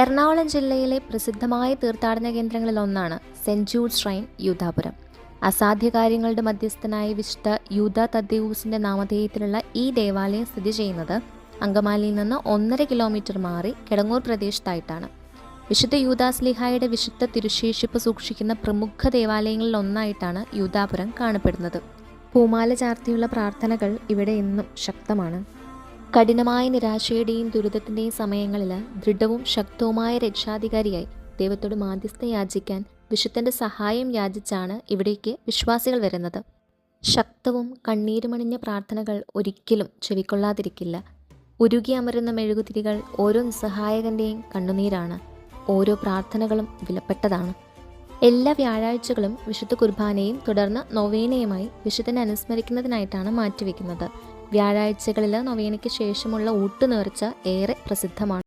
എറണാകുളം ജില്ലയിലെ പ്രസിദ്ധമായ തീർത്ഥാടന കേന്ദ്രങ്ങളിൽ ഒന്നാണ് സെന്റ് ജൂഡ് ഷ്രൈൻ യൂദാപുരം. അസാധ്യ കാര്യങ്ങളുടെ മധ്യസ്ഥനായ വിശുദ്ധ യൂദാ തദ്ദേവൂസിന്റെ നാമധേയത്തിലുള്ള ഈ ദേവാലയം സ്ഥിതി ചെയ്യുന്നത് അങ്കമാലിയിൽ നിന്ന് 1.5 കിലോമീറ്റർ മാറി കിടങ്ങൂർ പ്രദേശത്തായിട്ടാണ്. വിശുദ്ധ യൂദാസ്ലീഹായുടെ വിശുദ്ധ തിരുശേഷിപ്പ് സൂക്ഷിക്കുന്ന പ്രമുഖ ദേവാലയങ്ങളിൽ ഒന്നായിട്ടാണ് യൂദാപുരം കാണപ്പെടുന്നത്. പൂമാല ചാർത്തിയുള്ള പ്രാർത്ഥനകൾ ഇവിടെ എന്നും ശക്തമാണ്. കഠിനമായ നിരാശയുടെയും ദുരിതത്തിൻ്റെയും സമയങ്ങളിൽ ദൃഢവും ശക്തവുമായ രക്ഷാധികാരിയായി ദൈവത്തോട് മാധ്യസ്ഥ യാചിക്കാൻ വിശുദ്ധൻ്റെ സഹായം യാചിച്ചാണ് ഇവിടേക്ക് വിശ്വാസികൾ വരുന്നത്. ശക്തവും കണ്ണീരുമണിഞ്ഞ പ്രാർത്ഥനകൾ ഒരിക്കലും ചെവിക്കൊള്ളാതിരിക്കില്ല. ഉരുകി അമരുന്ന മെഴുകുതിരികൾ ഓരോ നിസ്സഹായകൻ്റെയും കണ്ണുനീരാണ്. ഓരോ പ്രാർത്ഥനകളും വിലപ്പെട്ടതാണ്. എല്ലാ വ്യാഴാഴ്ചകളും വിശുദ്ധ കുർബാനയും തുടർന്ന് നൊവേനയുമായി വിശുദ്ധനെ അനുസ്മരിക്കുന്നതിനായിട്ടാണ് മാറ്റിവെക്കുന്നത്. വ്യാഴാഴ്ചകളിൽ നൊവേനയ്ക്ക് ശേഷമുള്ള ഊട്ടുനേർച്ച ഏറെ പ്രസിദ്ധമാണ്.